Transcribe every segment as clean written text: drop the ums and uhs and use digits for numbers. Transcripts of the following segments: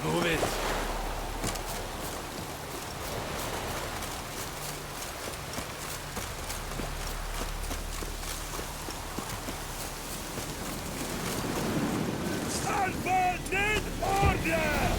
Move it. Starboard in order!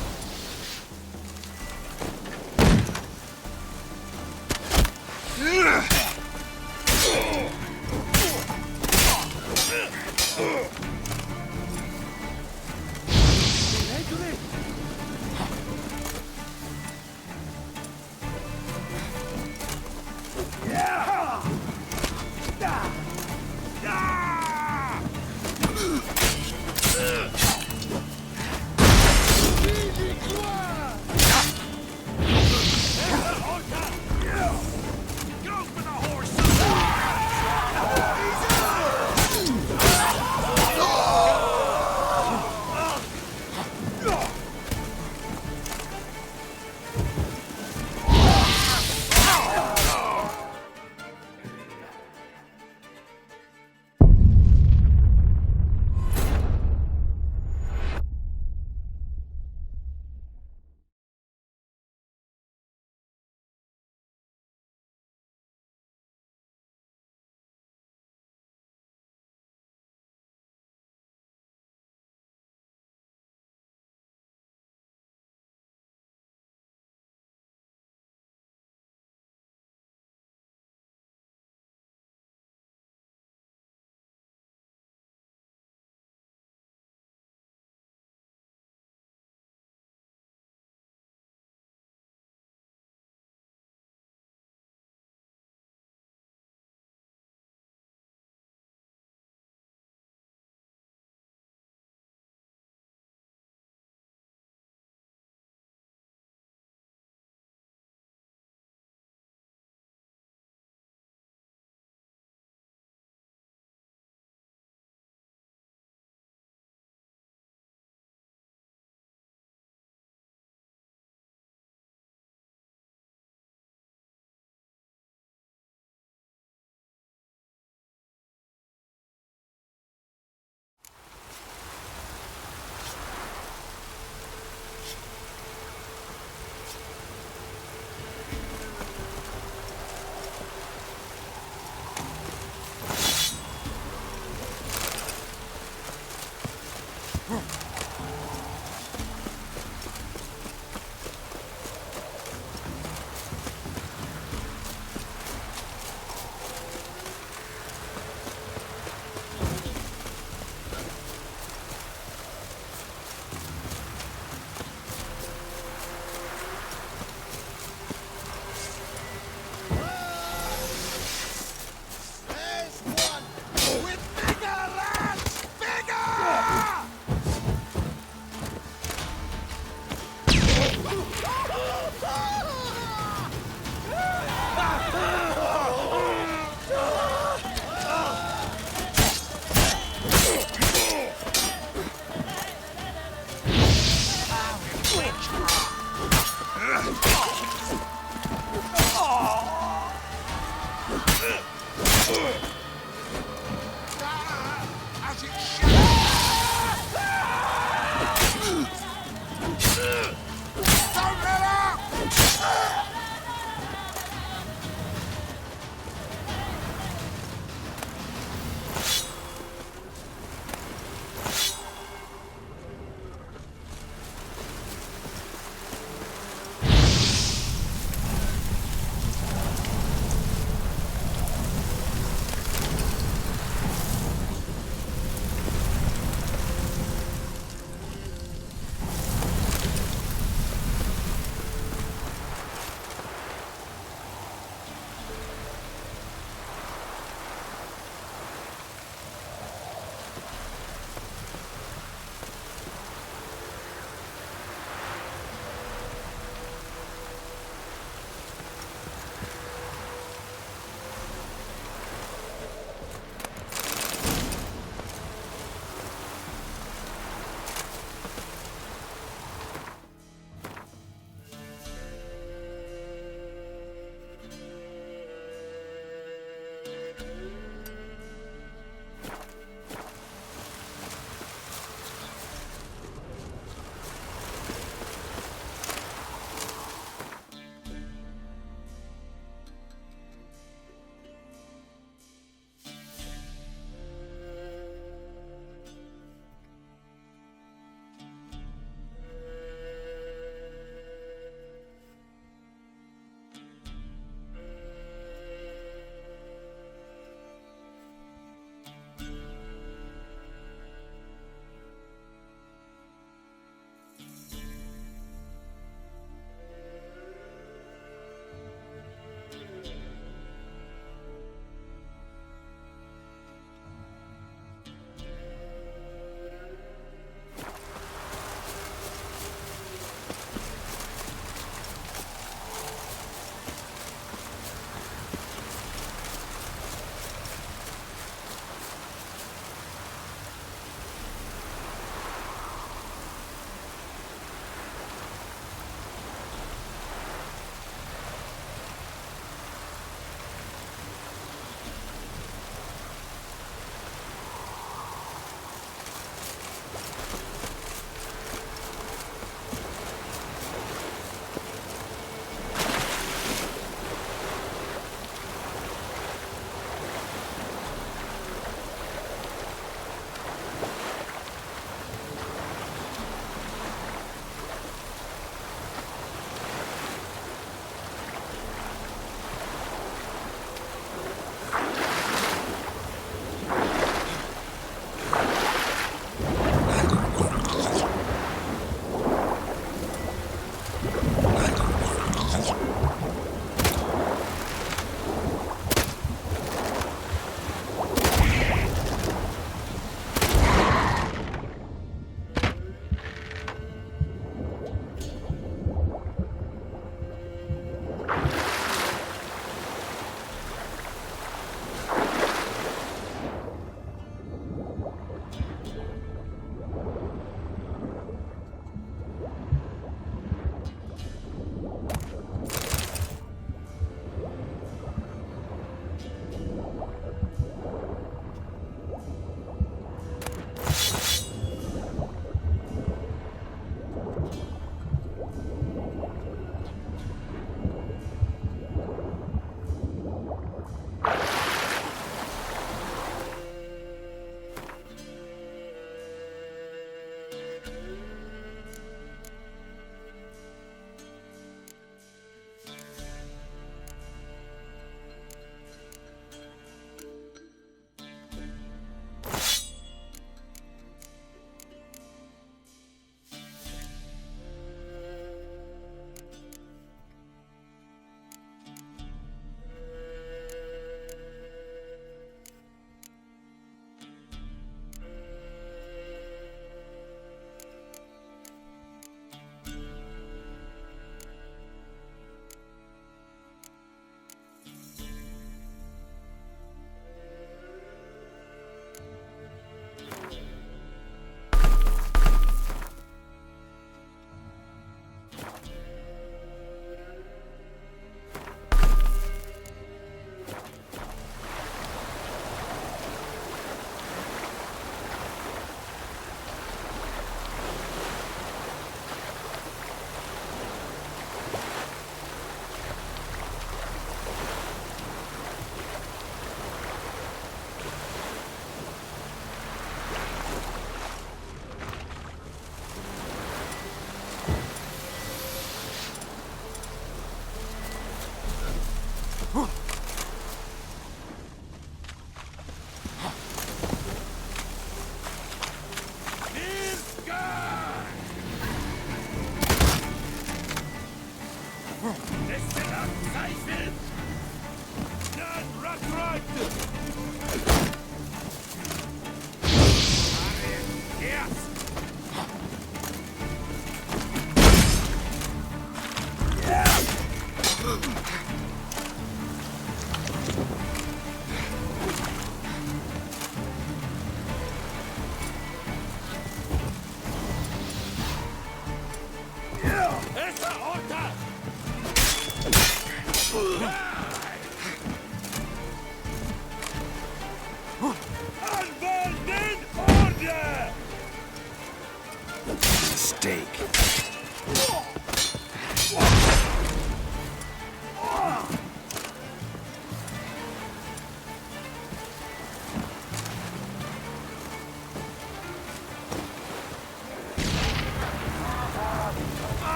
Mistake.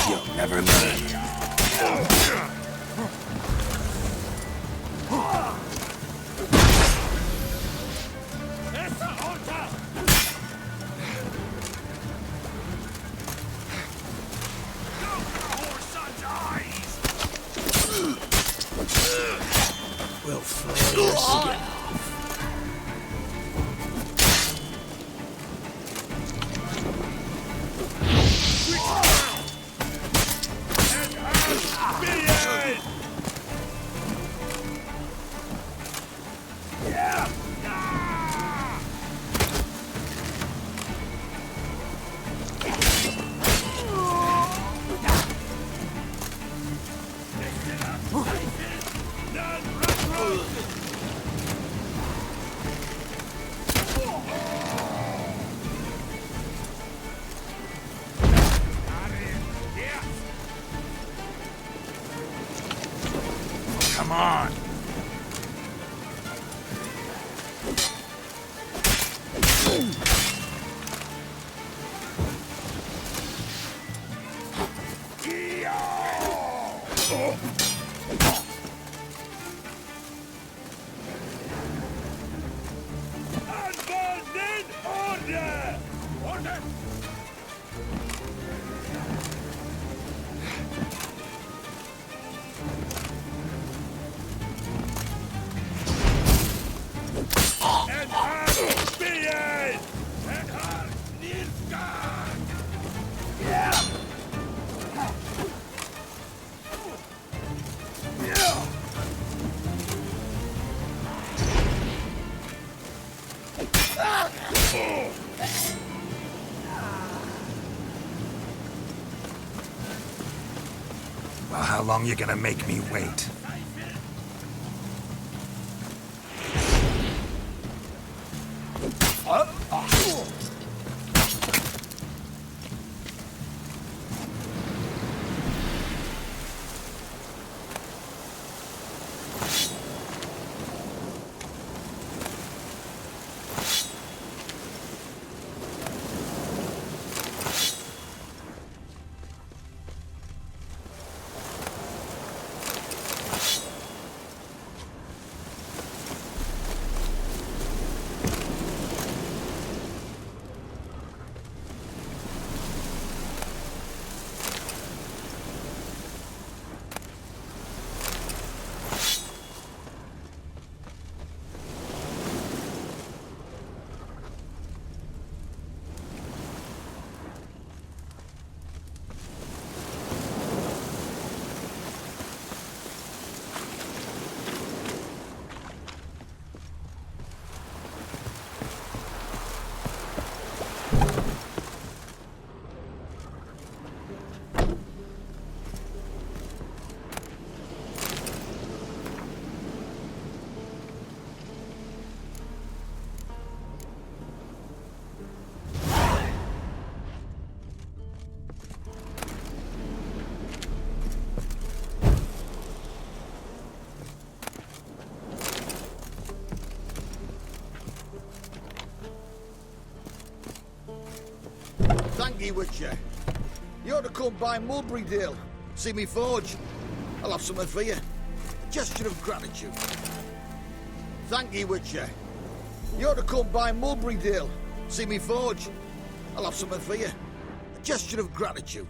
You'll never learn. We'll flay your skin off. Come on. Well, how long you gonna make me wait? Thank you, Witcher. You ought to come by Mulberry Dale. See me forge. I'll have something for you. A gesture of gratitude. Thank you, Witcher. You ought to come by Mulberry Dale. See me forge. I'll have something for you. A gesture of gratitude.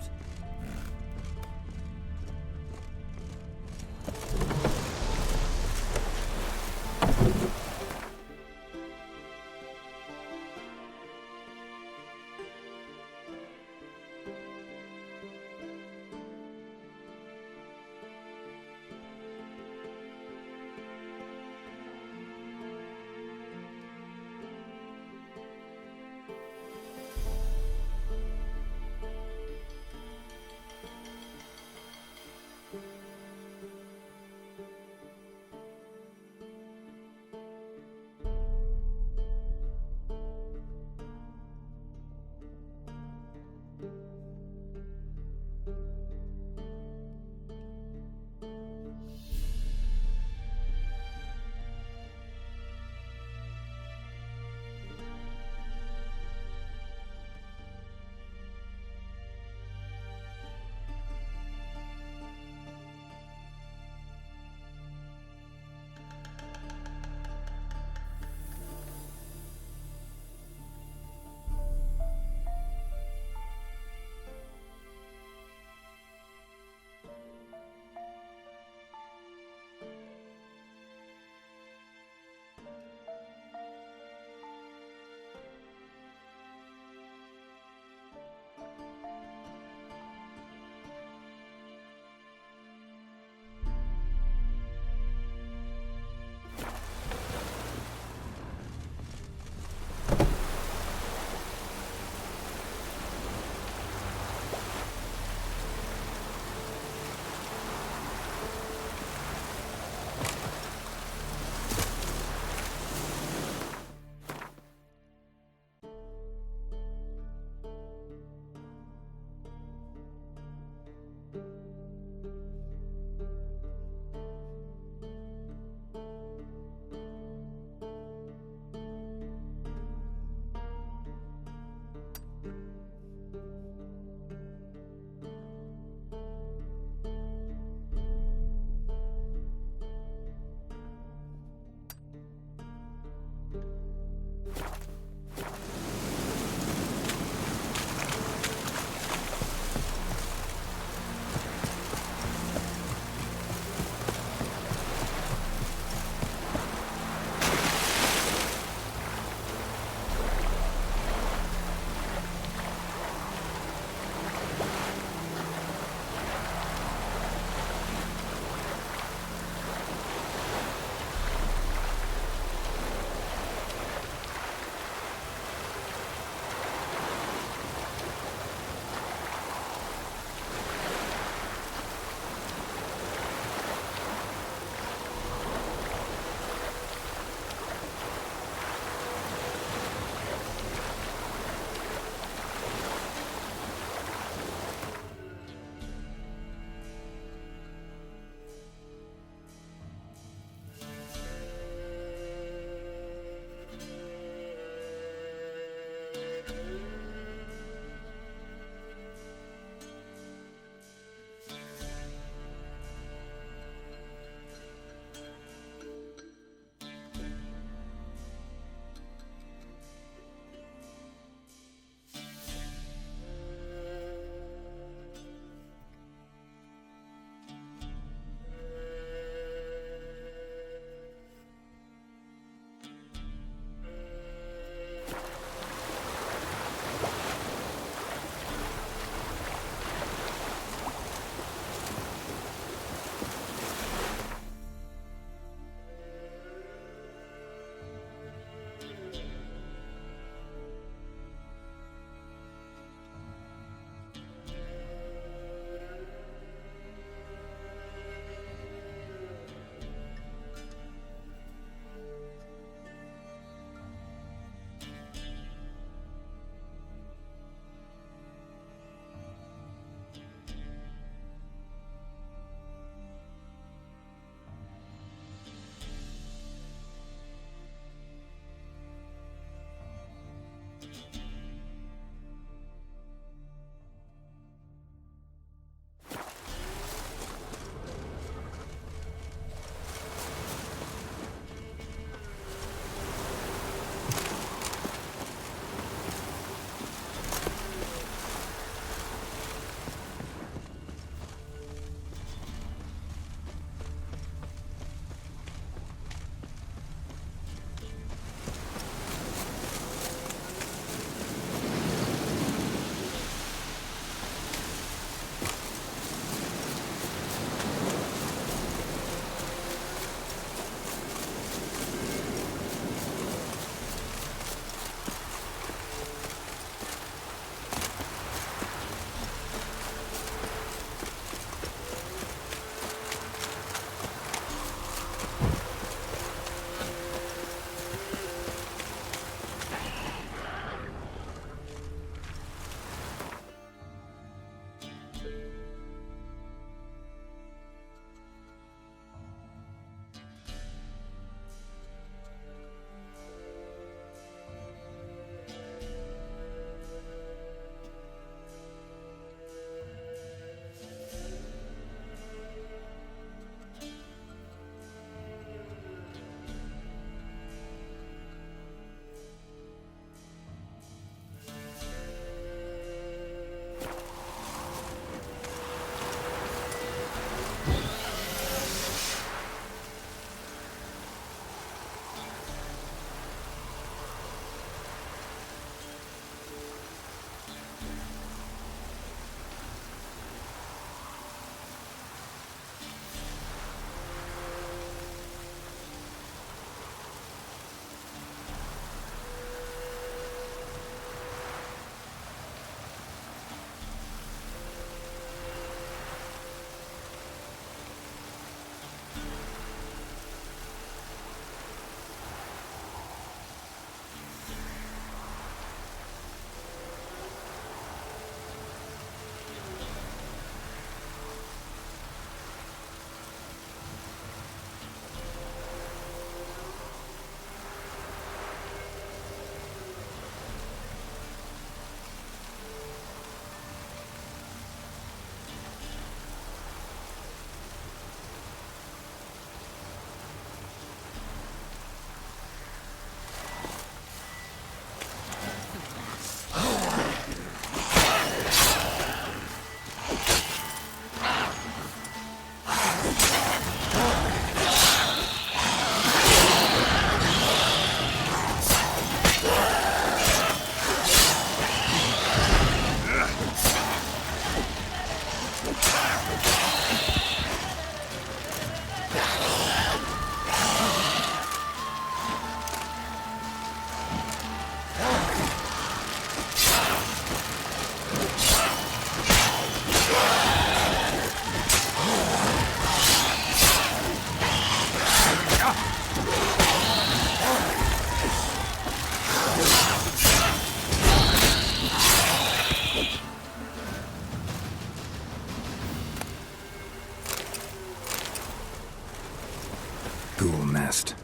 lost.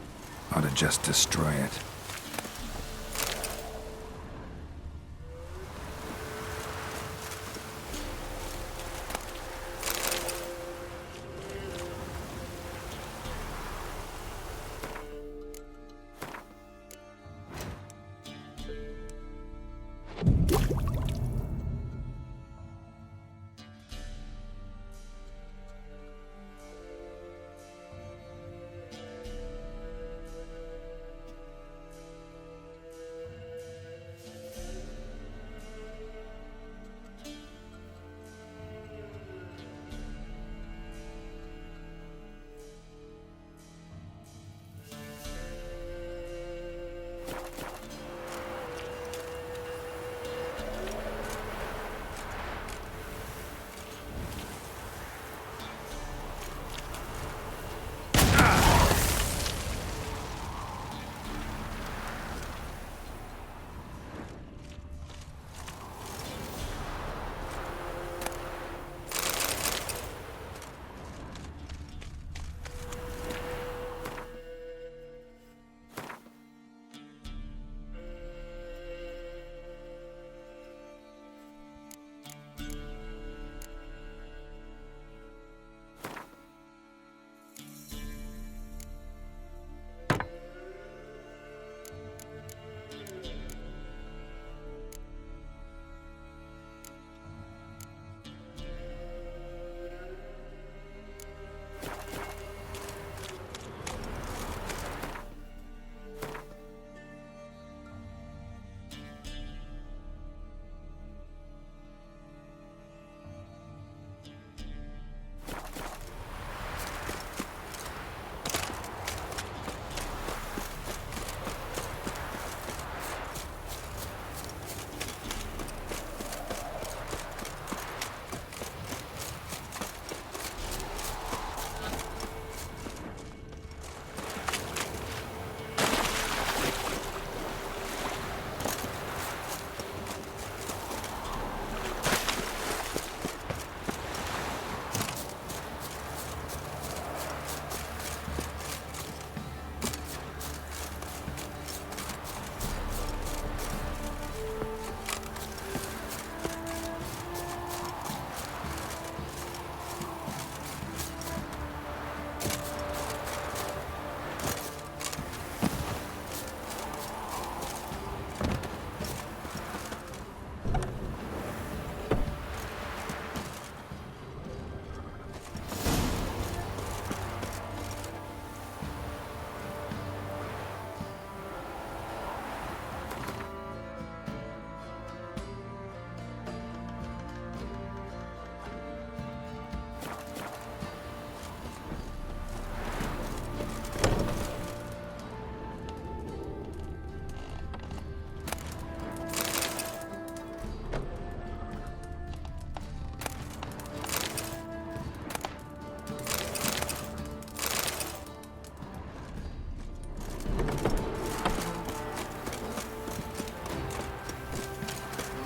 Ought to just destroy it.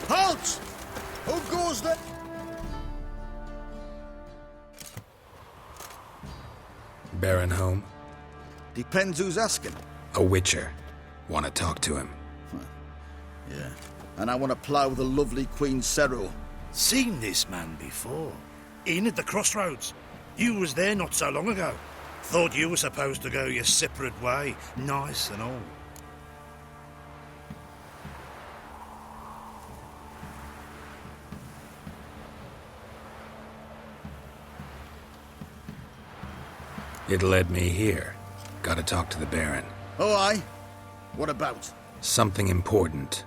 Halt! Who goes there? Baron home? Depends who's asking. A Witcher. Want to talk to him. Yeah. And I want to plough the lovely Queen Cero. Seen this man before. In at the crossroads. You was there not so long ago. Thought you were supposed to go your separate way, nice and all. It led me here. Gotta talk to the Baron. Oh, aye? What about? Something important.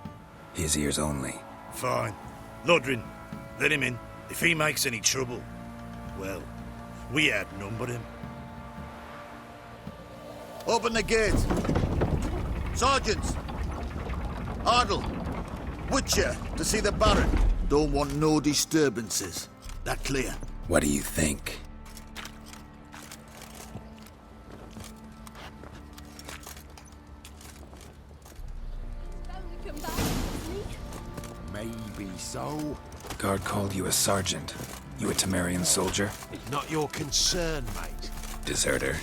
His ears only. Fine. Lodrin, let him in. If he makes any trouble, well, we outnumber him. Open the gate. Sergeants! Ardle! Witcher, to see the Baron. Don't want no disturbances. That clear? What do you think? Maybe so. Guard called you a sergeant. You a Temerian soldier? It's not your concern, mate. Deserter.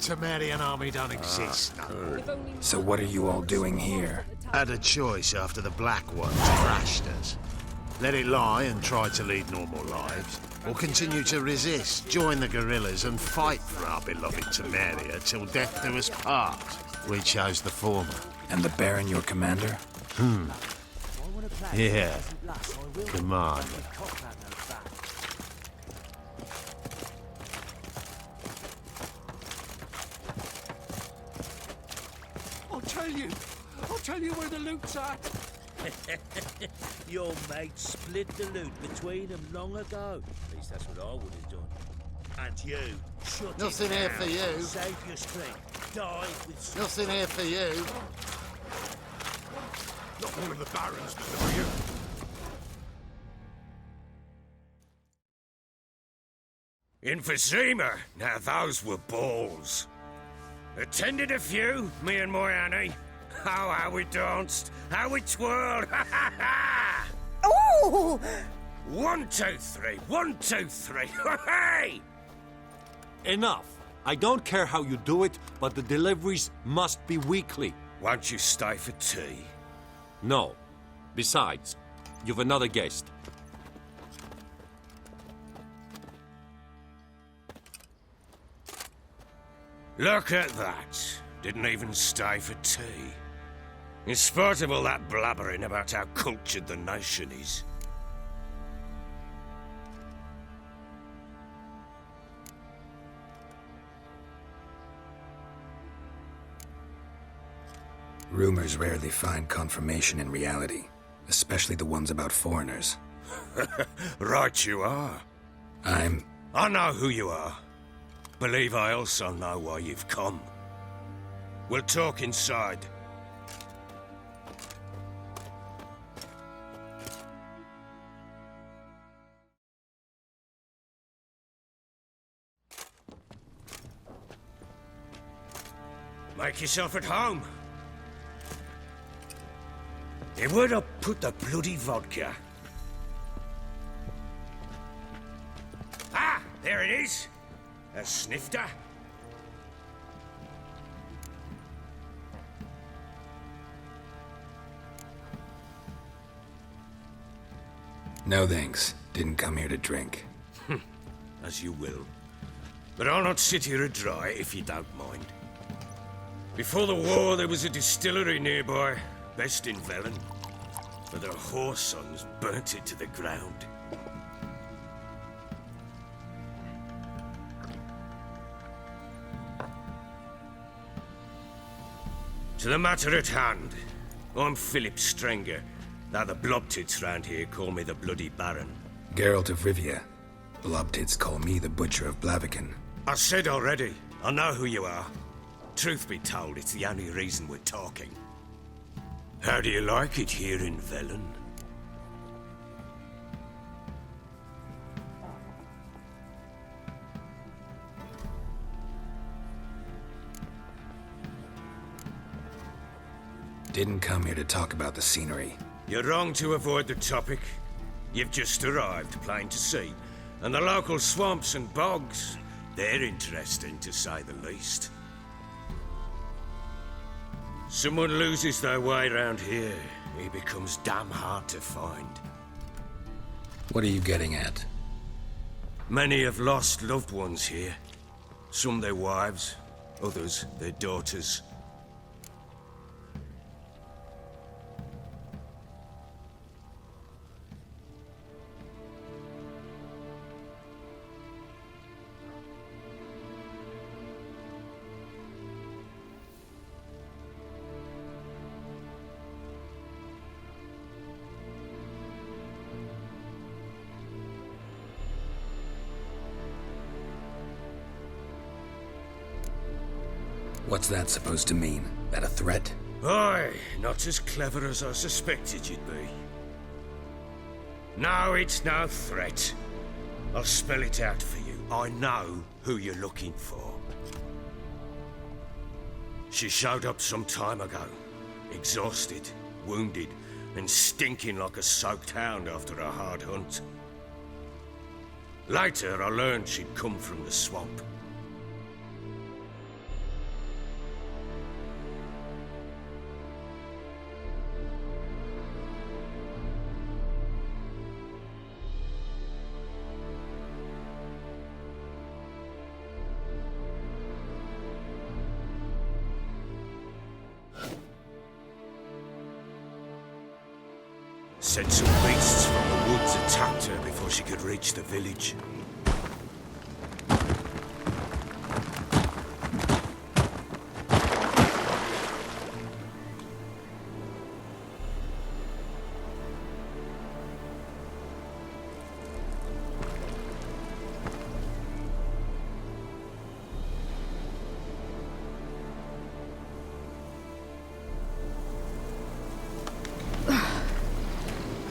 Temerian army don't exist no more. So what are you all doing here? Had a choice after the Black Ones thrashed us. Let it lie and try to lead normal lives, or continue to resist, join the guerrillas and fight for our beloved Temeria till death do us part. We chose the former. And the Baron your commander? Yeah. Commander. I'll tell you where the loot's at. Your mate split the loot between them long ago. At least that's what I would have done. And you, shut Nothing it here down. for you. Save your strength. Die with... Nothing here for you. Not one of the barons, for you. Emphysema. Now those were balls. Attended a few, me and my Annie. Oh, how we danced, how we twirled. Ooh! 1, 2, 3, 1, 2, 3. Hey! Enough. I don't care how you do it, but the deliveries must be weekly. Won't you stay for tea? No. Besides, you've another guest. Look at that. Didn't even stay for tea. In spite of all that blabbering about how cultured the nation is. Rumors rarely find confirmation in reality, especially the ones about foreigners. Right you are. I know who you are. Believe I also know why you've come. We'll talk inside. Make yourself at home. Hey, where'd I put the bloody vodka? Ah, there it is. A snifter. No thanks. Didn't come here to drink. As you will. But I'll not sit here dry if you don't mind. Before the war, there was a distillery nearby, best in Velen. But their whore sons burnt it to the ground. To the matter at hand, I'm Philip Strenger, though the blobtits round here call me the Bloody Baron. Geralt of Rivia. Blobtits call me the Butcher of Blaviken. I said already, I know who you are. Truth be told, it's the only reason we're talking. How do you like it here in Velen? Didn't come here to talk about the scenery. You're wrong to avoid the topic. You've just arrived, plain to see. And the local swamps and bogs, they're interesting to say the least. Someone loses their way around here, he becomes damn hard to find. What are you getting at? Many have lost loved ones here. Some their wives, others their daughters. What's that supposed to mean? That a threat? Aye, not as clever as I suspected you'd be. No, it's no threat. I'll spell it out for you. I know who you're looking for. She showed up some time ago. Exhausted, wounded, and stinking like a soaked hound after a hard hunt. Later, I learned she'd come from the swamp. said some beasts from the woods attacked her before she could reach the village.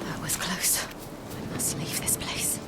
That was close. I must leave this place.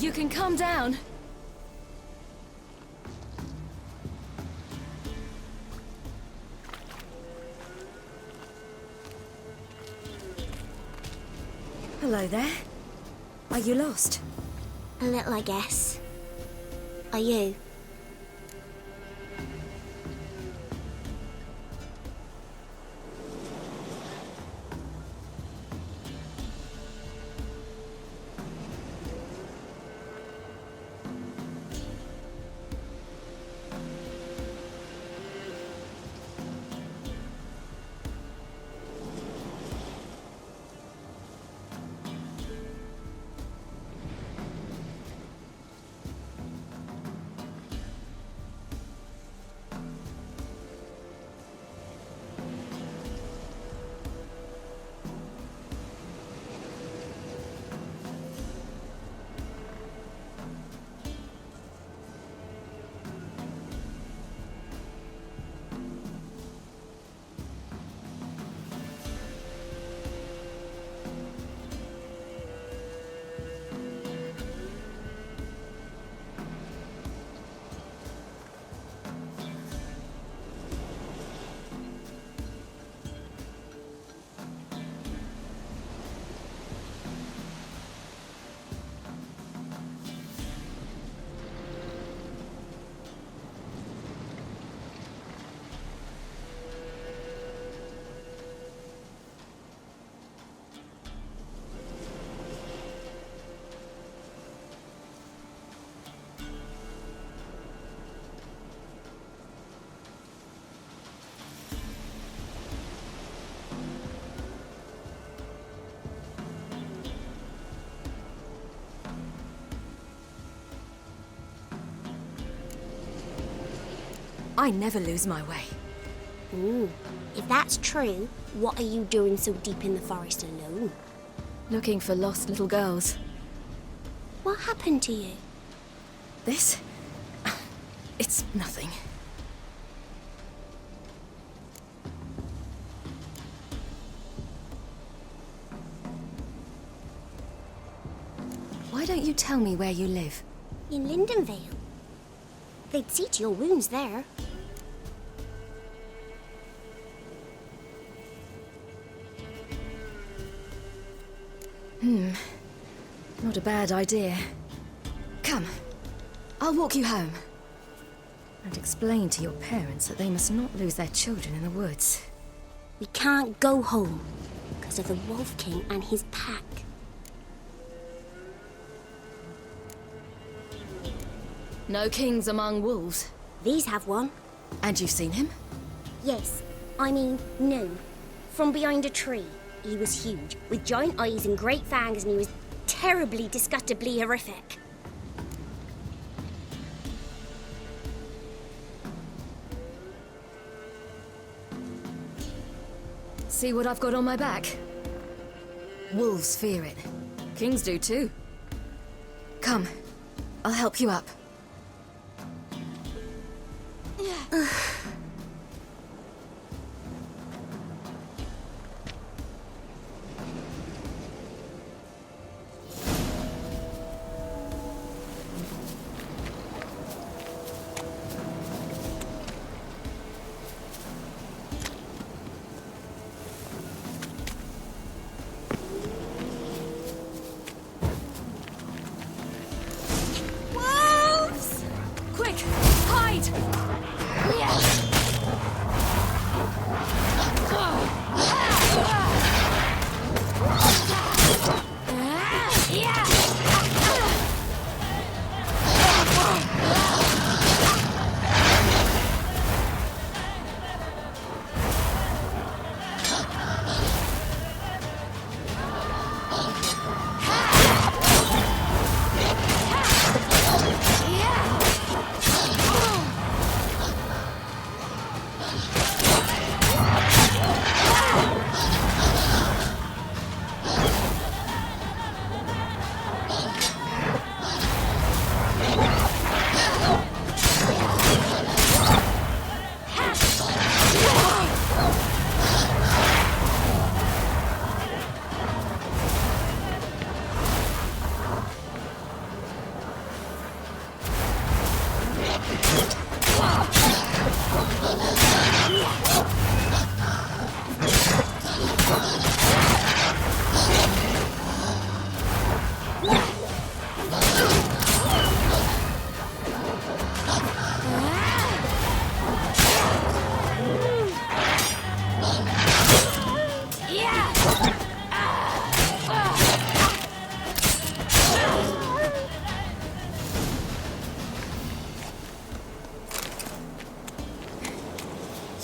You can calm down. Hello there. Are you lost? A little, I guess. Are you? I never lose my way. Ooh. If that's true, what are you doing so deep in the forest alone? Looking for lost little girls. What happened to you? This? It's nothing. Why don't you tell me where you live? In Lindenvale. They'd see to your wounds there. Not a bad idea. Come, I'll walk you home. And explain to your parents that they must not lose their children in the woods. We can't go home because of the Wolf King and his pack. No kings among wolves. These have one. And you've seen him? Yes. I mean, no. From behind a tree. He was huge, with giant eyes and great fangs, and he was terribly, disgustingly horrific. See what I've got on my back? Wolves fear it. Kings do too. Come, I'll help you up. Wolves! Quick, hide! Yeah.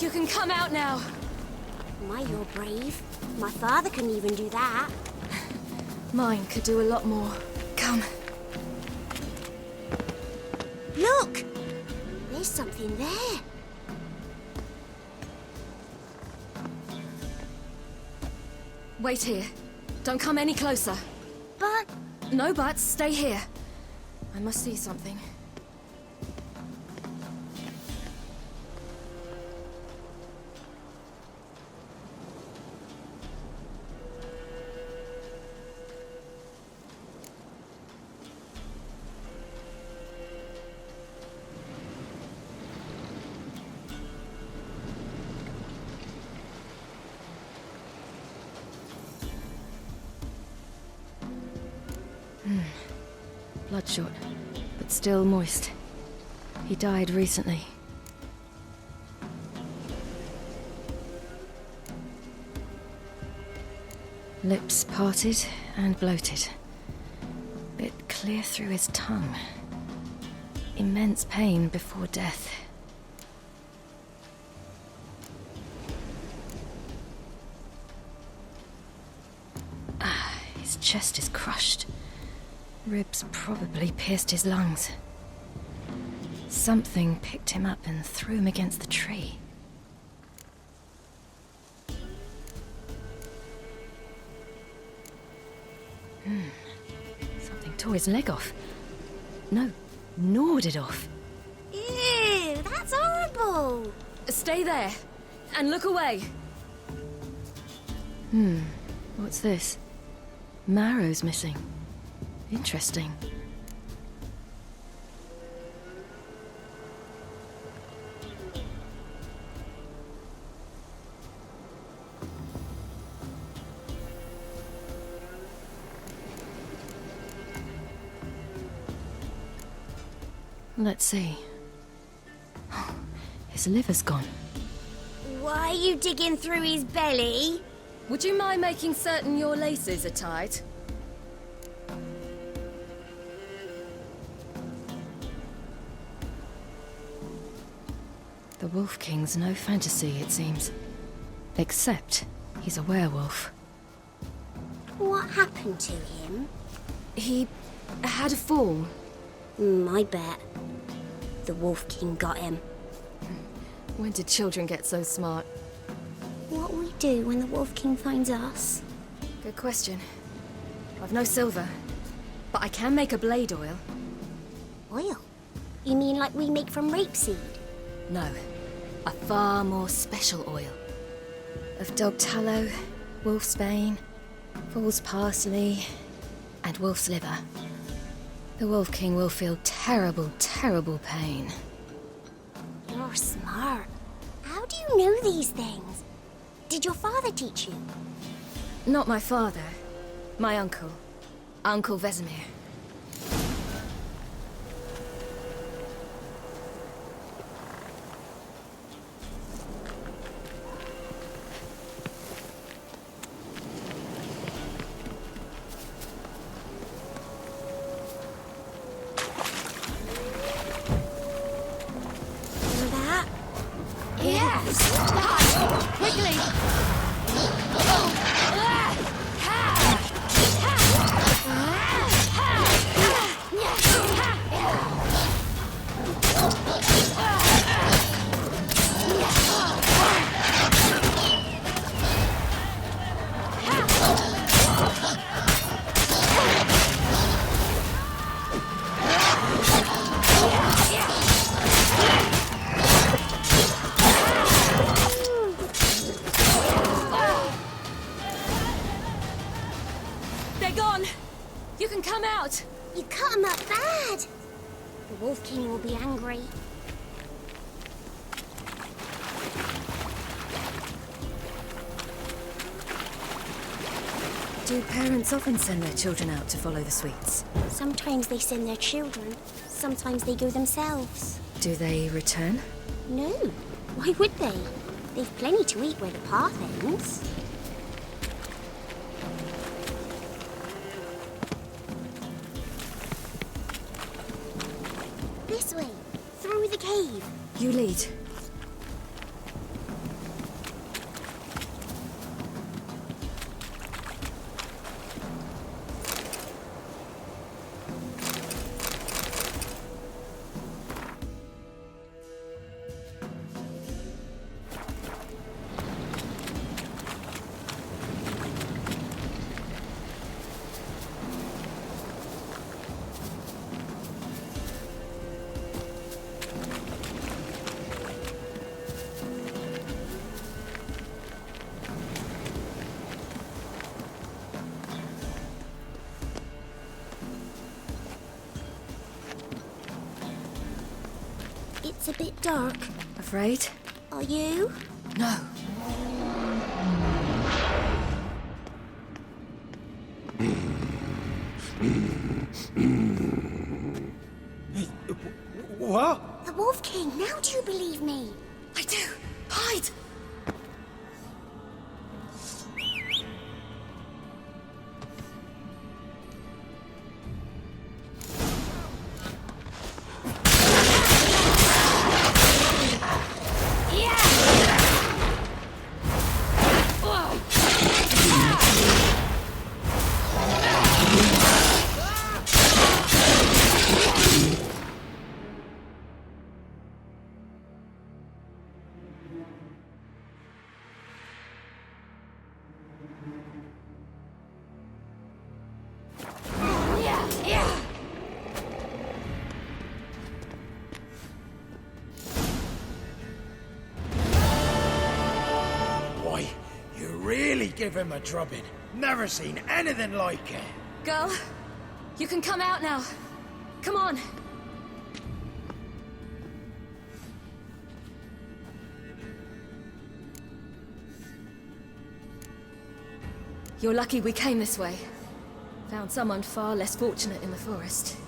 You can come out now. My, you're brave. My father couldn't even do that. Mine could do a lot more. Come. Look! There's something there. Wait here. Don't come any closer. But... No buts. Stay here. I must see something. Bloodshot, but still moist. He died recently. Lips parted and bloated. Bit clear through his tongue. Immense pain before death. His chest is crushed. Ribs probably pierced his lungs. Something picked him up and threw him against the tree. Something tore his leg off. No, gnawed it off. Ew, that's horrible. Stay there, and look away. What's this? Marrow's missing. Interesting. Let's see. His liver's gone. Why are you digging through his belly? Would you mind making certain your laces are tied? The Wolf King's no fantasy, it seems. Except he's a werewolf. What happened to him? He had a fall. I bet. The Wolf King got him. When did children get so smart? What will we do when the Wolf King finds us? Good question. I've no silver, but I can make a blade oil. Oil? You mean like we make from rapeseed? No, a far more special oil. Of dog tallow, wolf's bane, fool's parsley, and wolf's liver. The Wolf King will feel terrible, terrible pain. You're smart. How do you know these things? Did your father teach you? Not my father. My uncle. Uncle Vesemir. They're gone! You can come out! You cut him up bad! The Wolf King will be angry. Do parents often send their children out to follow the sweets? Sometimes they send their children. Sometimes they go themselves. Do they return? No. Why would they? They've plenty to eat where the path ends. This way. Through the cave. You lead. a bit dark. Afraid? Are you? No. What? The Wolf King, now do you believe me? I do. Hide! Boy, you really give him a drubbing. Never seen anything like it. Girl, you can come out now. Come on. You're lucky we came this way. Found someone far less fortunate in the forest.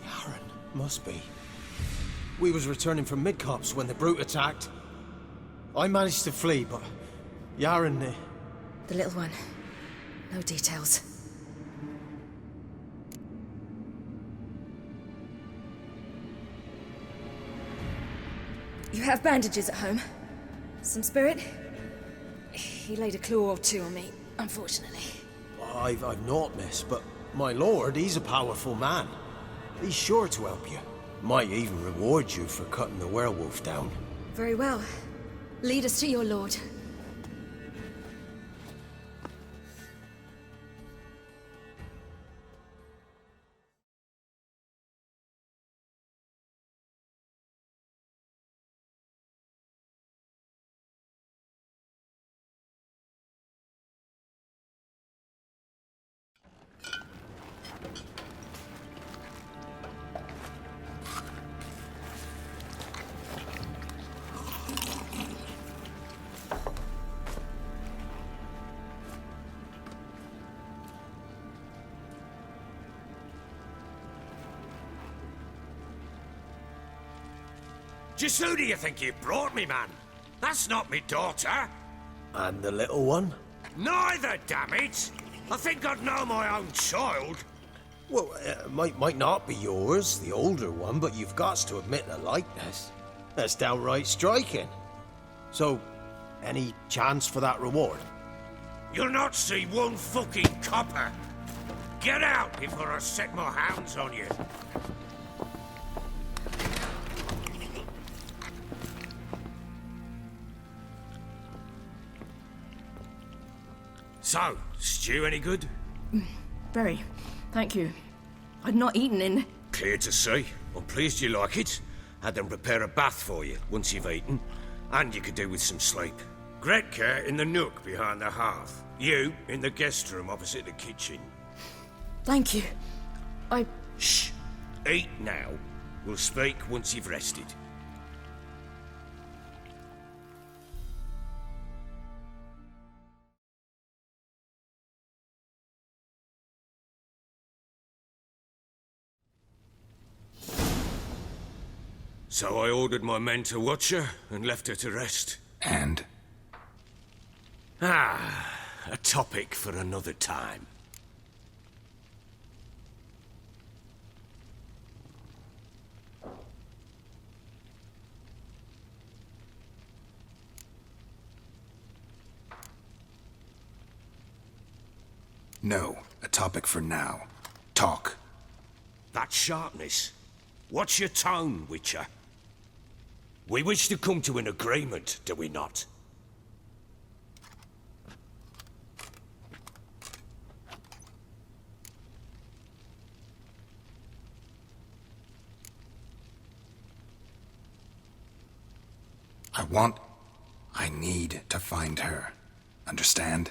Yaren, must be. We was returning from Midcops when the brute attacked. I managed to flee, but Yaren... The little one. No details. You have bandages at home? Some spirit? He laid a claw or two on me, unfortunately. I've naught, miss, but my lord, he's a powerful man. He's sure to help you. Might even reward you for cutting the werewolf down. Very well. Lead us to your lord. Just who do you think you brought me, man? That's not me daughter. And the little one? Neither, damn it! I think I'd know my own child. Well, might not be yours, the older one, but you've got to admit the likeness. That's downright striking. So, any chance for that reward? You'll not see one fucking copper. Get out before I set my hounds on you. So, stew any good? Very. Thank you. I'd not eaten in... Clear to see. I'm pleased you like it. Had them prepare a bath for you once you've eaten. And you could do with some sleep. Gretka in the nook behind the hearth. You in the guest room opposite the kitchen. Thank you. Shh. Eat now. We'll speak once you've rested. So I ordered my men to watch her and left her to rest. And? A topic for another time. No, a topic for now. Talk. That sharpness. What's your tone, Witcher? We wish to come to an agreement, do we not? I need to find her. Understand?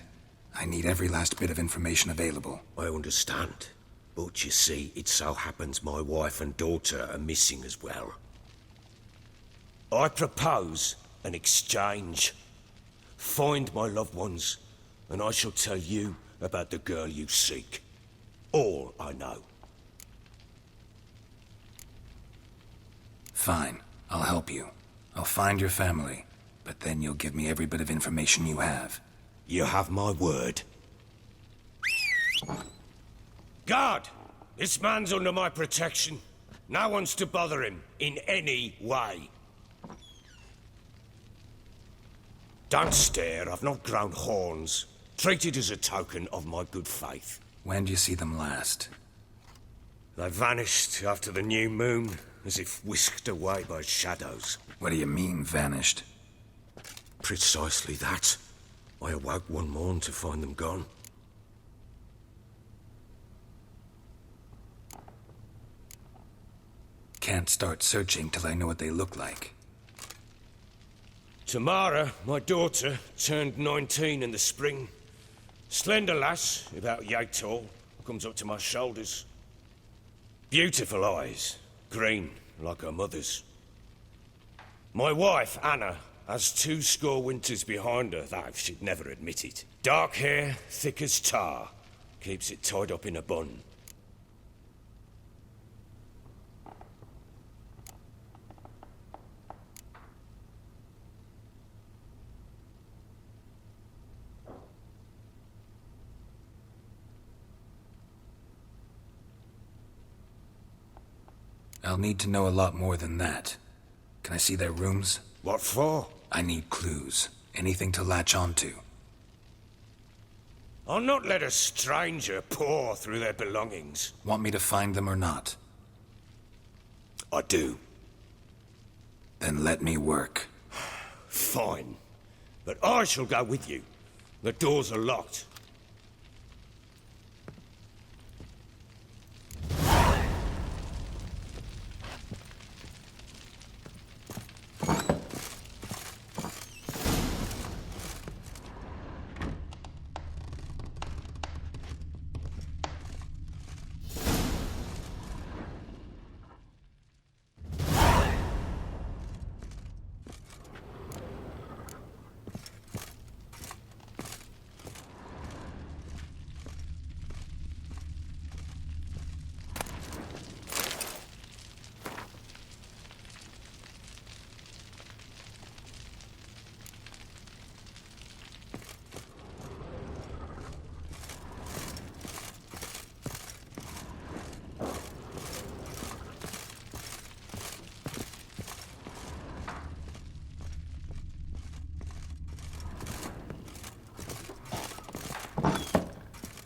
I need every last bit of information available. I understand. But you see, it so happens my wife and daughter are missing as well. I propose an exchange. Find my loved ones, and I shall tell you about the girl you seek. All I know. Fine. I'll help you. I'll find your family, but then you'll give me every bit of information you have. You have my word. Guard! This man's under my protection. No one's to bother him in any way. Don't stare, I've not grown horns. Treat it as a token of my good faith. When do you see them last? They vanished after the new moon, as if whisked away by shadows. What do you mean, vanished? Precisely that. I awoke one morn to find them gone. Can't start searching till I know what they look like. Tamara, my daughter, turned 19 in the spring. Slender lass, about yay tall, comes up to my shoulders. Beautiful eyes, green, like her mother's. My wife, Anna, has 20 winters behind her, though she'd never admit it. Dark hair, thick as tar, keeps it tied up in a bun. I'll need to know a lot more than that. Can I see their rooms? What for? I need clues. Anything to latch onto. I'll not let a stranger pore through their belongings. Want me to find them or not? I do. Then let me work. Fine. But I shall go with you. The doors are locked.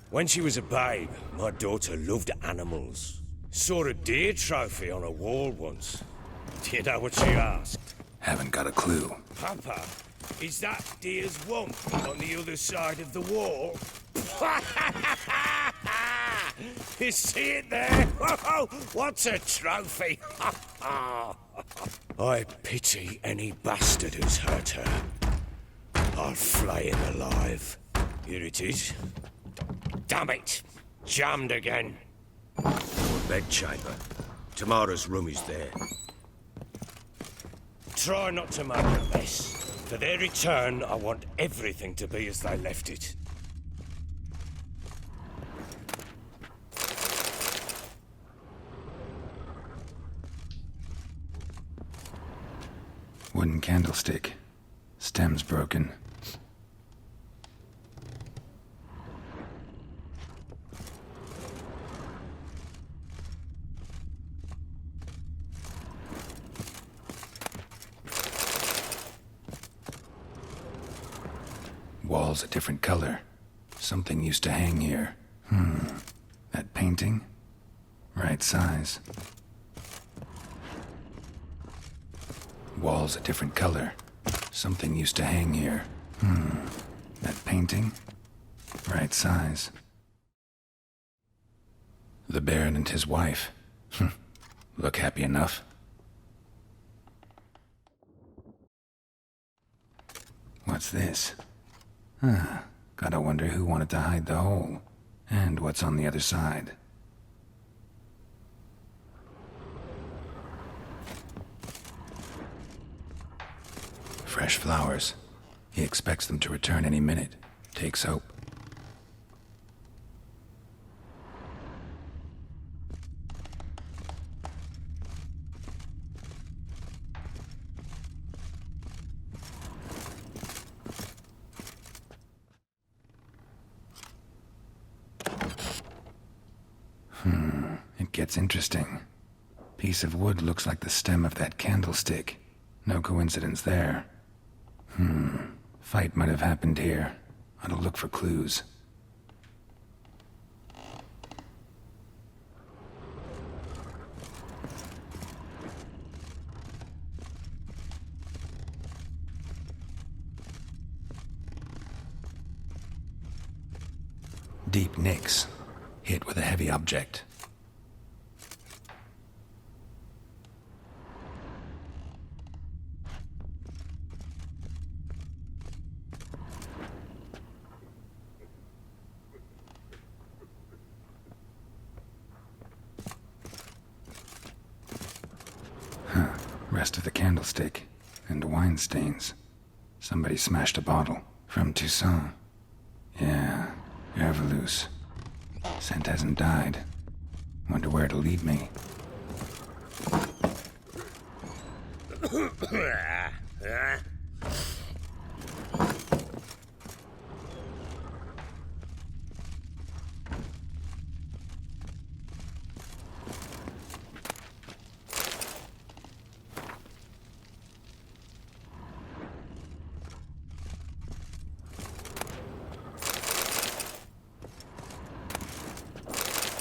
When she was a babe, my daughter loved animals. Saw a deer trophy on a wall once. Do you know what she asked? Haven't got a clue. Papa, is that deer's wump on the other side of the wall? You see it there? What's a trophy? I pity any bastard who's hurt her. I'll flay him alive. Here it is. Damn it! Jammed again. Our bedchamber. Tamara's room is there. Try not to make a mess. For their return, I want everything to be as they left it. Wooden candlestick. Stem's broken. Wall's a different color. Something used to hang here. That painting? Right size. Wall's a different color. Something used to hang here. That painting? Right size. The Baron and his wife. Look happy enough. What's this? Gotta wonder who wanted to hide the hole. And what's on the other side. fresh flowers. He expects them to return any minute. Takes hope. It gets interesting. Piece of wood looks like the stem of that candlestick. No coincidence there. Fight might have happened here. Ought to look for clues. Deep nicks. Hit with a heavy object. Rest of the candlestick, and wine stains. Somebody smashed a bottle. From Toussaint. Yeah, Herveloos. Scent hasn't died. Wonder where it'll lead me.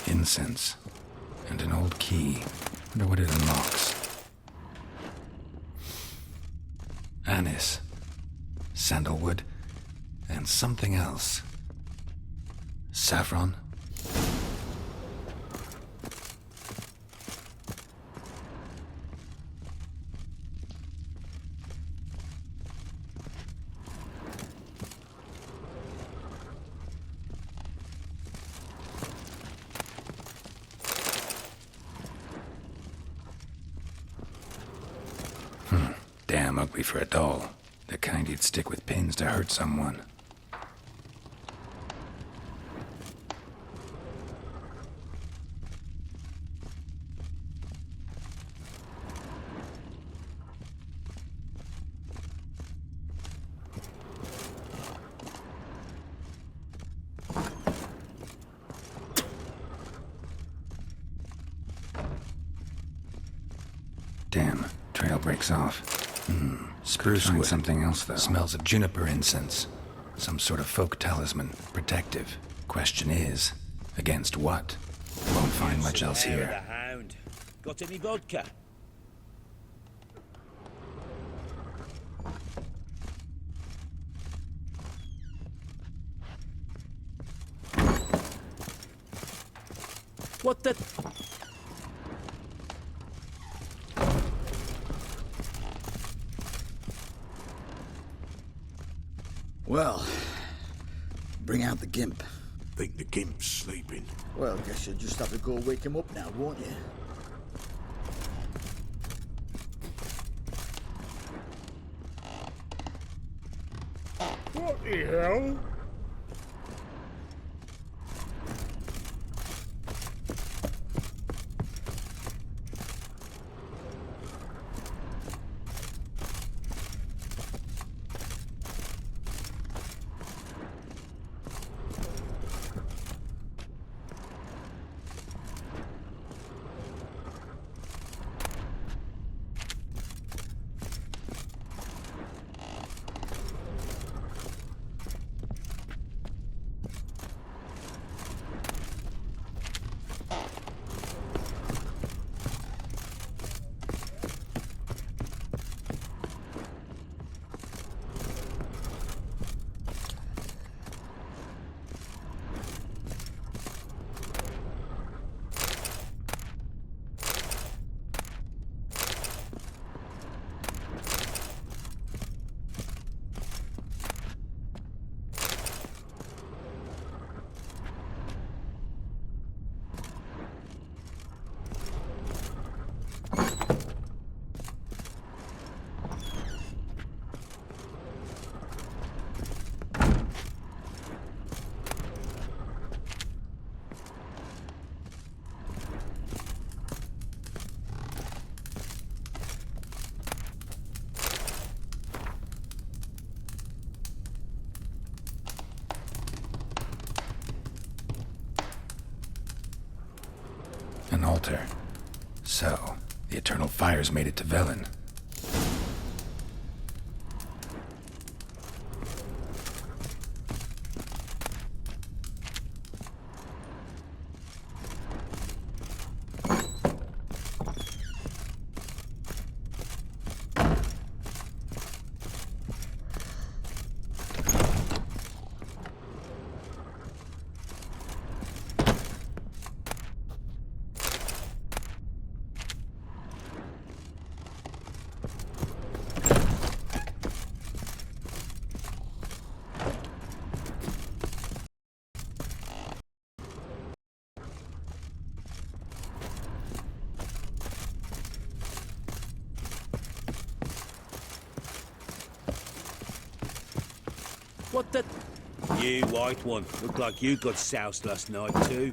Incense. And an old key. Wonder what it unlocks. Anise. Sandalwood. And something else. Saffron? Damn ugly for a doll. The kind you'd stick with pins to hurt someone. Damn, trail breaks off. Spruce wood. Something else, though. Smells of juniper incense. Some sort of folk talisman. Protective. Question is, against what? Won't find much else here. The hound. Got any vodka? What the... Well, bring out the gimp. Think the gimp's sleeping. Well, guess you'll just have to go wake him up now, won't you? What the hell? altar. So, the eternal fires made it to Velen. What the... You white one. Look like you got soused last night, too.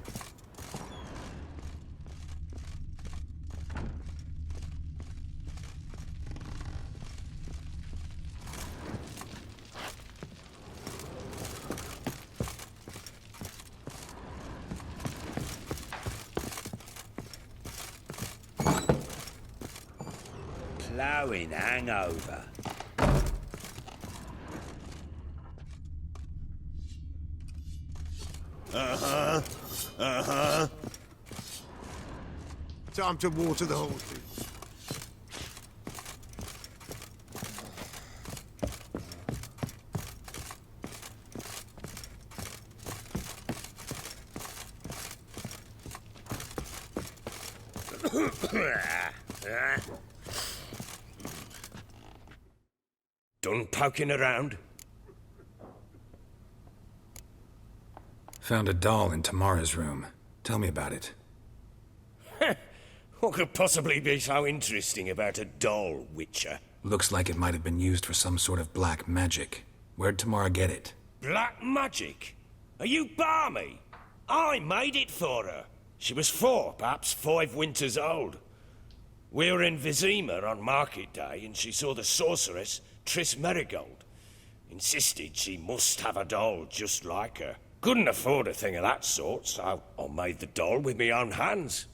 Ploughing hangover. Time to water the horses. Done poking around? Found a doll in Tamara's room. Tell me about it. What could possibly be so interesting about a doll, Witcher? Looks like it might have been used for some sort of black magic. Where'd Tamara get it? Black magic? Are you balmy? I made it for her. She was 4, perhaps 5 winters old. We were in Vizima on market day, and she saw the sorceress, Triss Merigold. Insisted she must have a doll just like her. Couldn't afford a thing of that sort, so I made the doll with my own hands.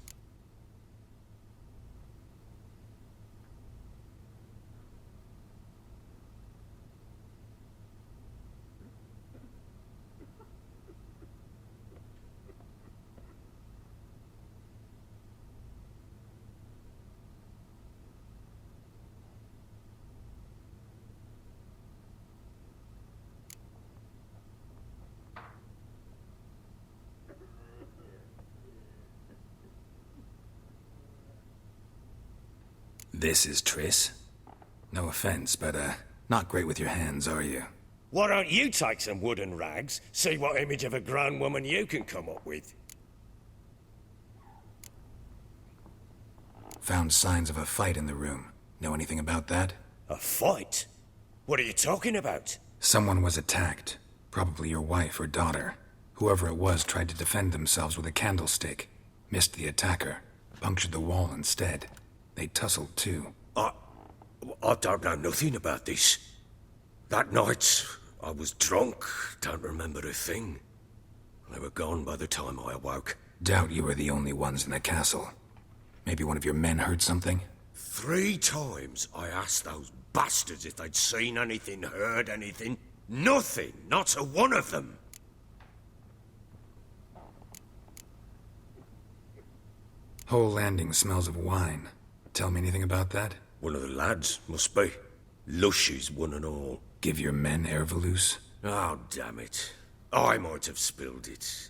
This is Triss? No offense, but, not great with your hands, are you? Why don't you take some wooden rags, see what image of a grown woman you can come up with? Found signs of a fight in the room. Know anything about that? A fight? What are you talking about? Someone was attacked. Probably your wife or daughter. Whoever it was tried to defend themselves with a candlestick. Missed the attacker. Punctured the wall instead. They tussled too. I don't know nothing about this. That night, I was drunk, don't remember a thing. They were gone by the time I awoke. Doubt you were the only ones in the castle. Maybe one of your men heard something? 3 times I asked those bastards if they'd seen anything, heard anything. Nothing, not a one of them. Whole landing smells of wine. Tell me anything about that? One of the lads, must be. Lushes, one and all. Give your men Ervalus? Oh, damn it. I might have spilled it.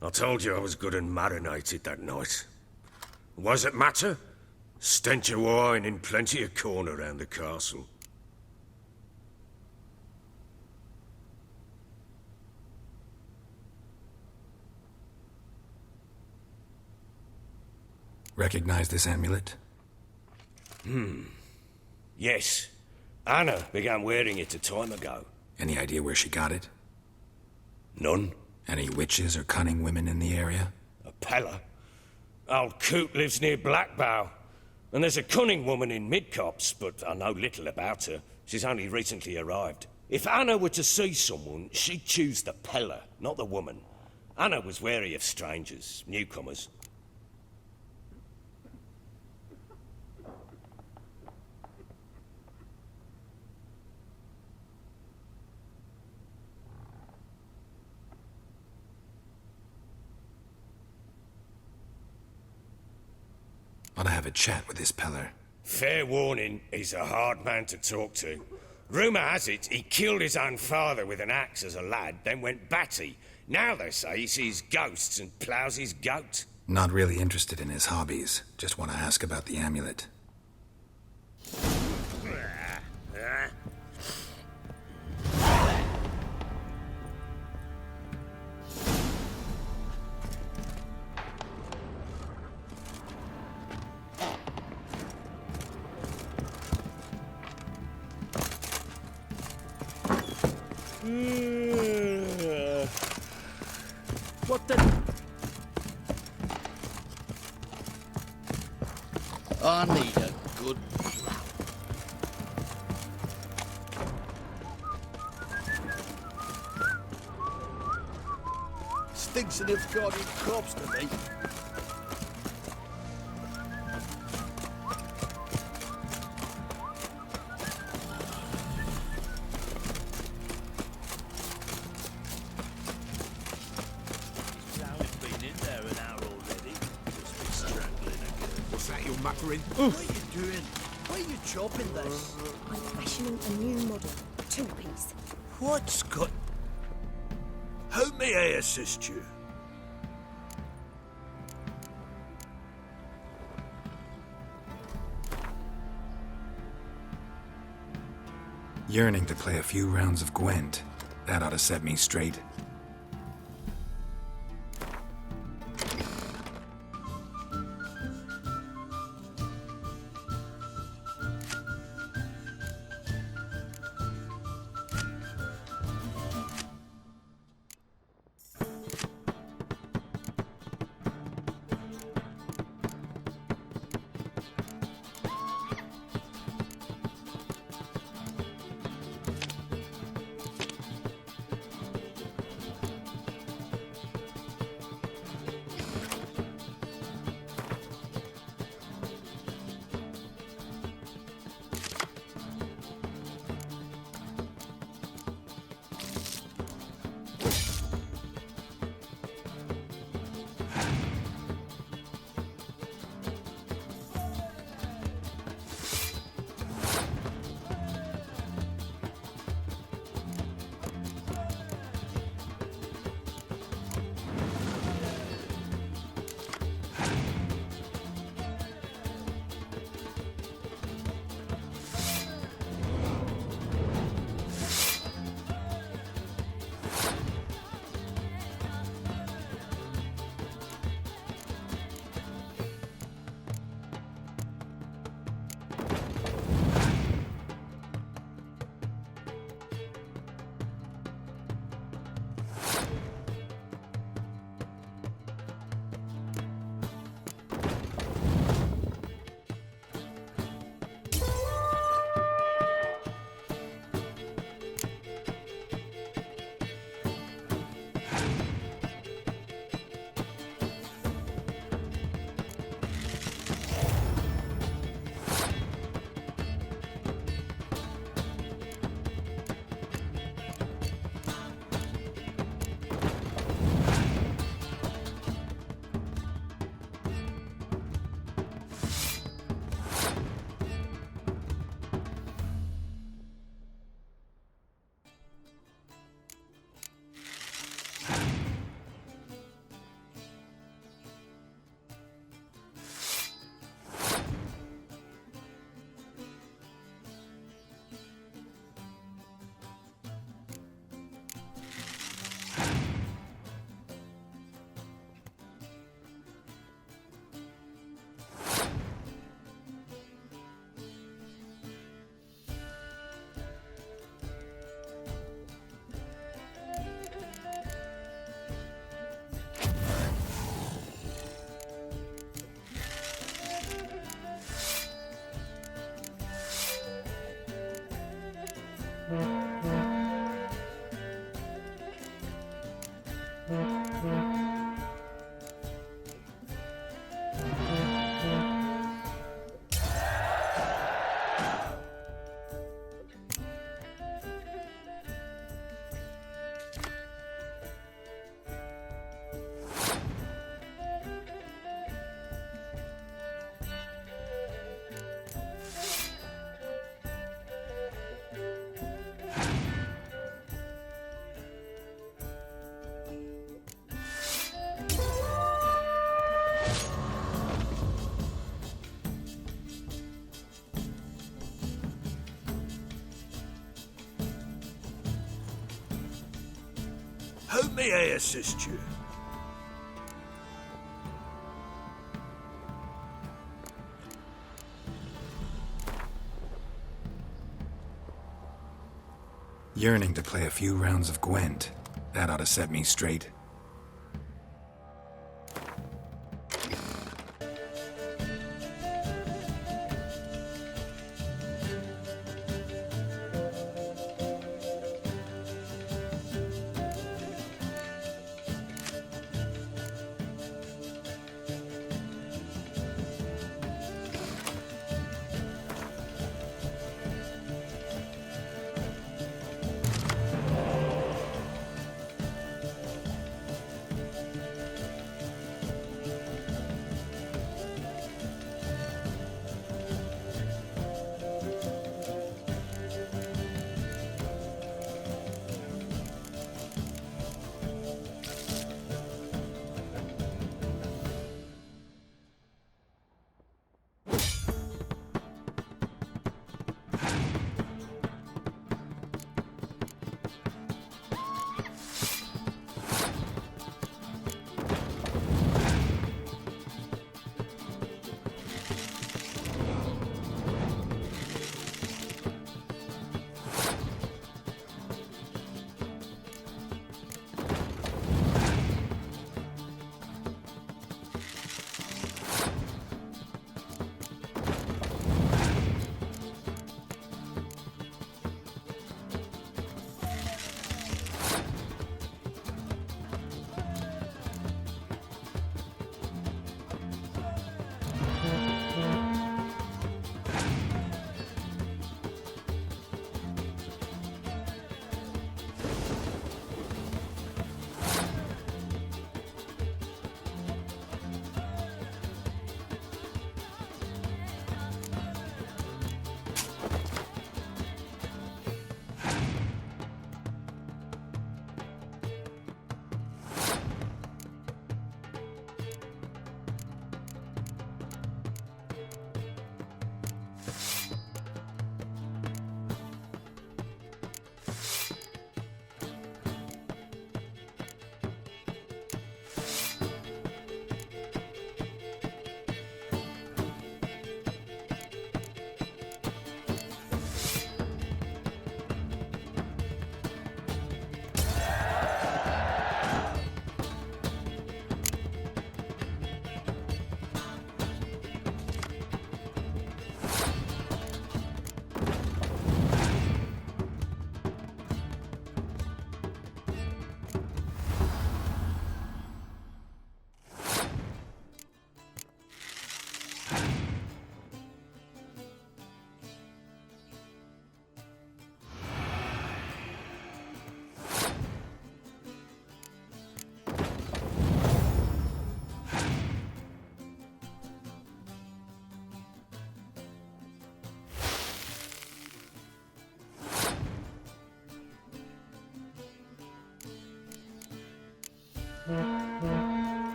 I told you I was good and marinated that night. What does it matter? Stench of wine in plenty of corn around the castle. Recognize this amulet? Yes. Anna began wearing it a time ago. Any idea where she got it? None. Any witches or cunning women in the area? A Pella. Old Coot lives near Blackbow. And there's a cunning woman in Midcopse, but I know little about her. She's only recently arrived. If Anna were to see someone, she'd choose the Pella, not the woman. Anna was wary of strangers, newcomers. a chat with this Peller. Fair warning, he's a hard man to talk to. Rumour has it he killed his own father with an axe as a lad, then went batty. Now they say he sees ghosts and ploughs his goat. Not really interested in his hobbies. Just want to ask about the amulet. What the... I need a good... Stinks enough guarding corpse to me. Plough's been in there an hour already. Must be strangling again. What's that you're muttering? What are you doing? Why are you chopping this? I'm fashioning a new model, two-piece. What's got... How may I assist you? Yearning to play a few rounds of Gwent. That ought to set me straight. How may I assist you? Yearning to play a few rounds of Gwent. That ought to set me straight.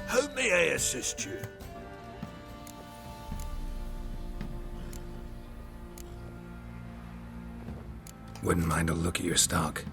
How may I assist you? Wouldn't mind a look at your stock.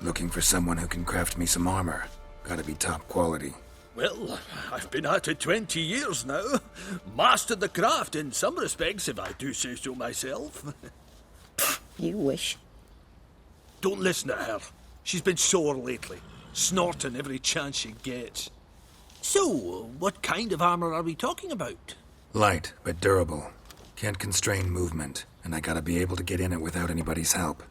Looking for someone who can craft me some armor. Gotta be top quality. Well, I've been at it 20 years now. Mastered the craft in some respects, if I do say so myself. You wish. Don't listen to her. She's been sore lately, snorting every chance she gets. So, what kind of armor are we talking about? Light, but durable. Can't constrain movement, and I gotta be able to get in it without anybody's help.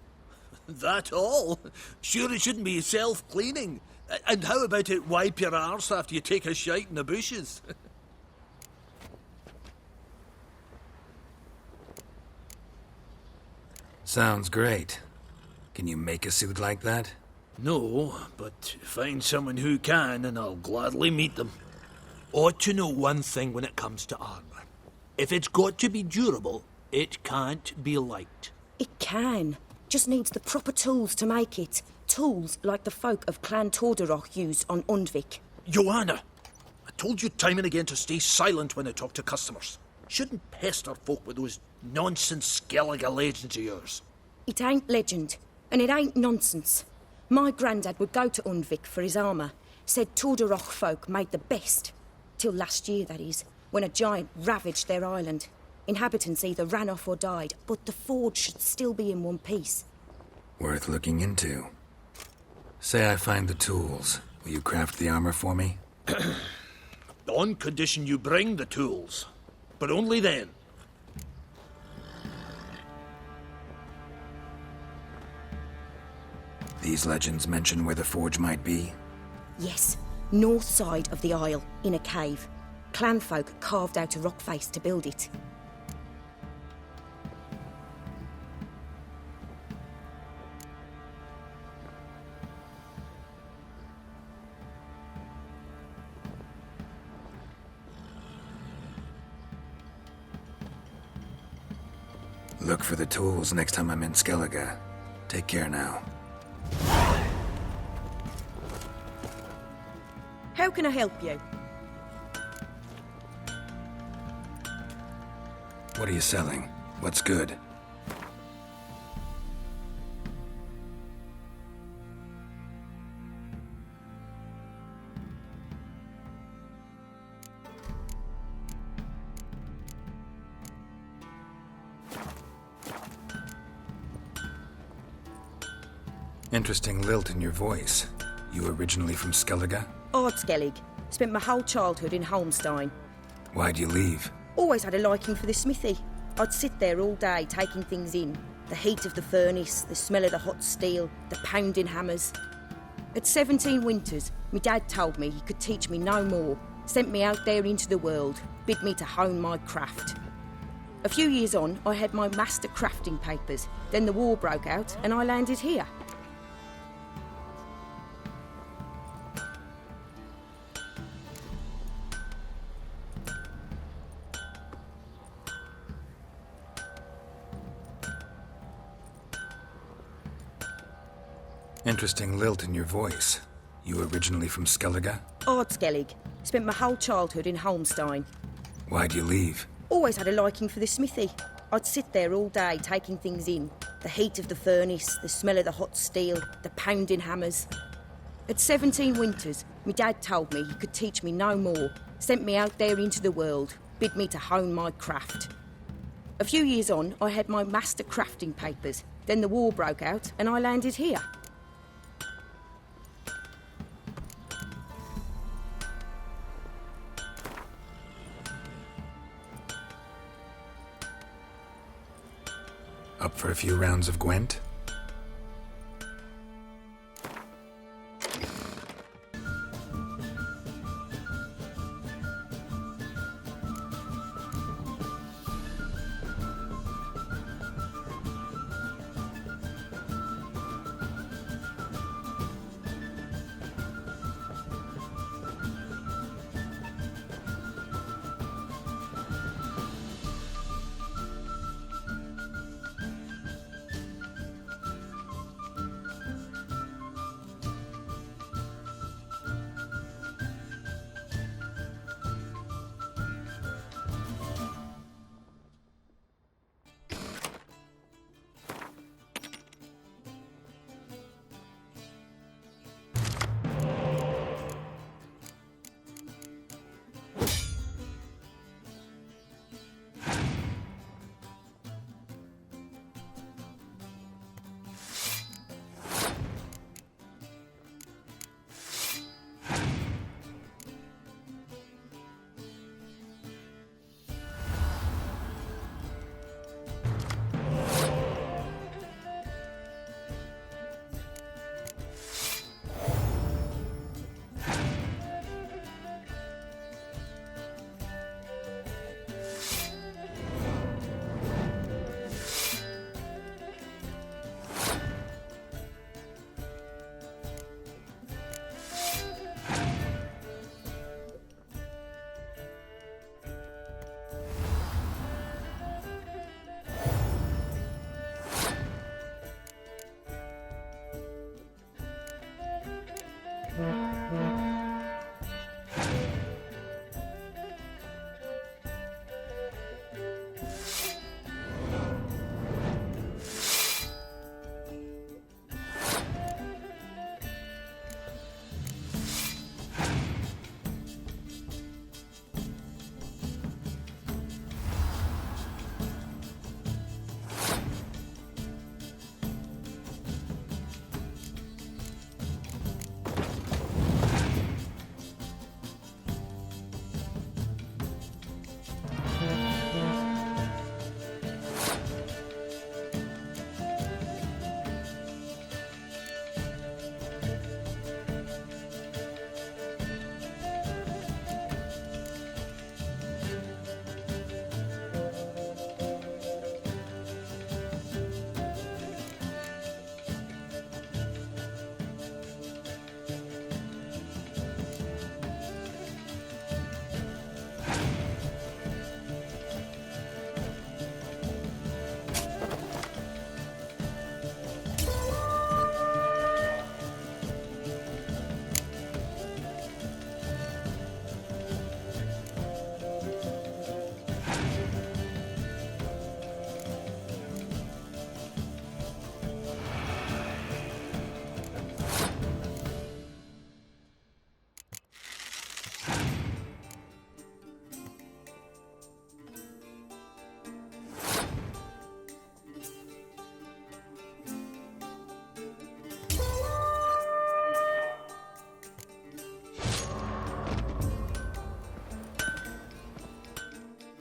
That all? Sure it shouldn't be self-cleaning. And how about it wipe your arse after you take a shite in the bushes? Sounds great. Can you make a suit like that? No, but find someone who can and I'll gladly meet them. Ought to know one thing when it comes to armor. If it's got to be durable, it can't be light. It can. Just needs the proper tools to make it. Tools like the folk of Clan Torderoch use on Undvik. Joanna, I told you time and again to stay silent when I talk to customers. Shouldn't pester folk with those nonsense Skellige legends of yours. It ain't legend, and it ain't nonsense. My grandad would go to Undvik for his armour. Said Torderoch folk made the best. Till last year, that is, when a giant ravaged their island. Inhabitants either ran off or died, but the forge should still be in one piece. Worth looking into. Say I find the tools. Will you craft the armor for me? On condition you bring the tools. But only then. These legends mention where the forge might be? Yes, north side of the isle, in a cave. Clanfolk carved out a rock face to build it. Look for the tools next time I'm in Skellige. Take care now. How can I help you? What are you selling? What's good? Interesting lilt in your voice. You originally from Skellige? Ardskellig. Spent my whole childhood in Holmstein. Why'd you leave? Always had a liking for the smithy. I'd sit there all day taking things in. The heat of the furnace, the smell of the hot steel, the pounding hammers. At 17 winters, my dad told me he could teach me no more. Sent me out there into the world, bid me to hone my craft. A few years on, I had my master crafting papers. Then the war broke out and I landed here. Interesting lilt in your voice. You originally from Skellige? Ardskellig. Spent my whole childhood in Holmstein. Why'd you leave? Always had a liking for the smithy. I'd sit there all day taking things in. The heat of the furnace, the smell of the hot steel, the pounding hammers. At 17 winters, my dad told me he could teach me no more. Sent me out there into the world, bid me to hone my craft. A few years on, I had my master crafting papers. Then the war broke out and I landed here. Up for a few rounds of Gwent?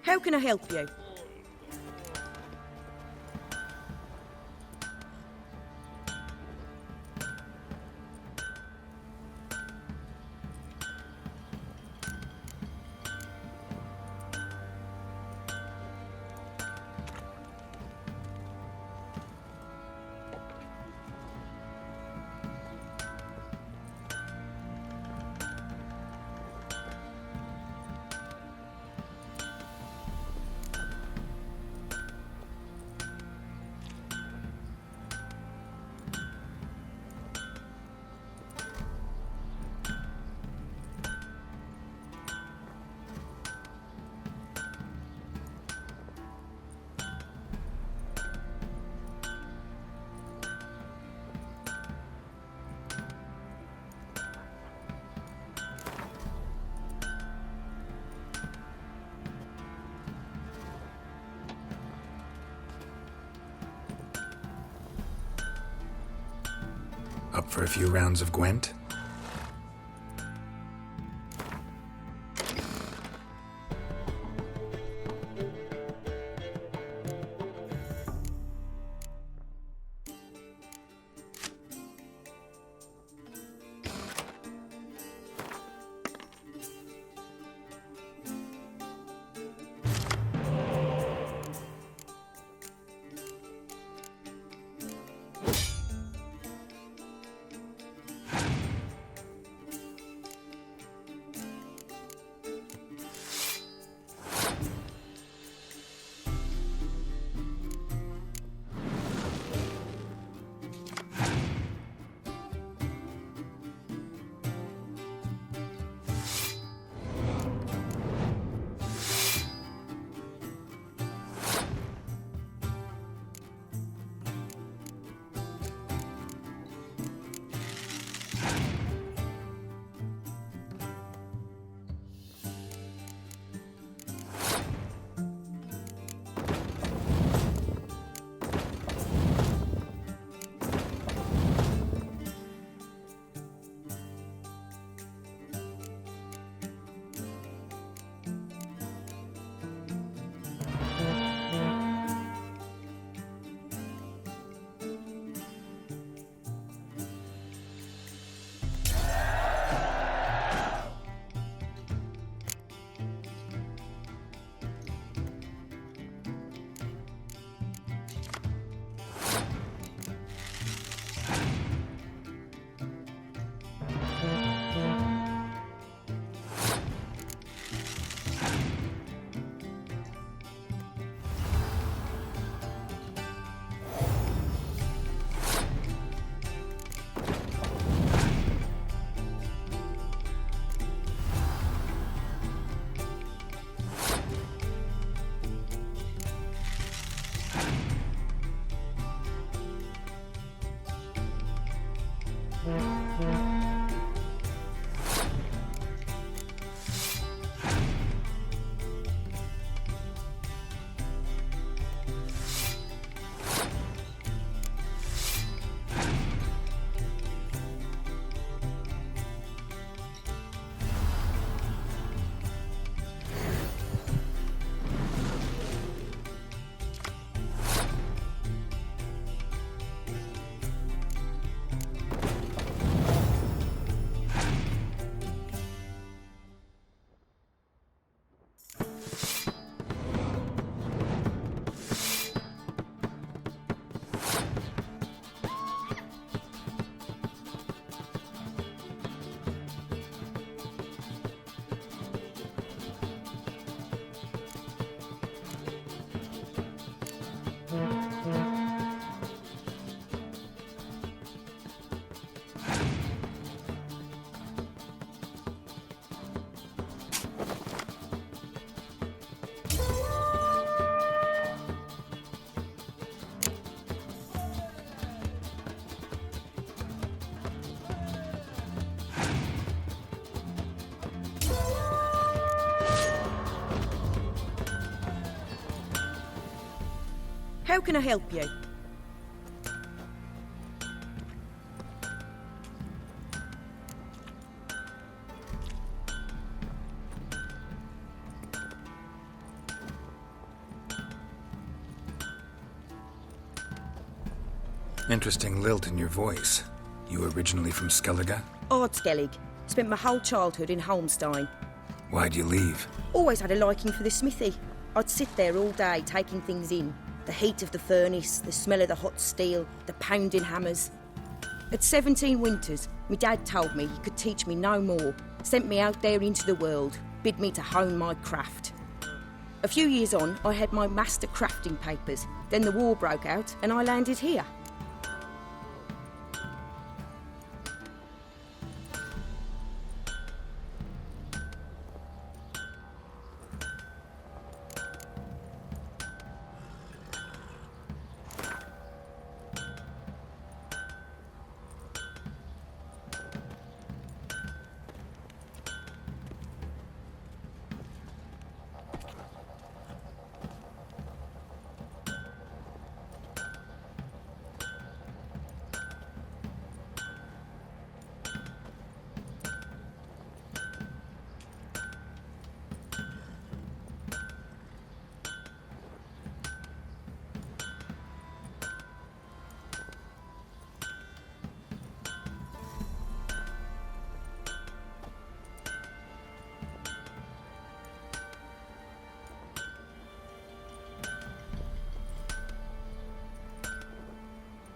How can I help you? Up for a few rounds of Gwent? How can I help you? Interesting lilt in your voice. You originally from Skellige? Ardskellig. Spent my whole childhood in Holmstein. Why'd you leave? Always had a liking for the smithy. I'd sit there all day taking things in. The heat of the furnace, the smell of the hot steel, the pounding hammers. At 17 winters, my dad told me he could teach me no more. Sent me out there into the world, bid me to hone my craft. A few years on, I had my master crafting papers. Then the war broke out and I landed here.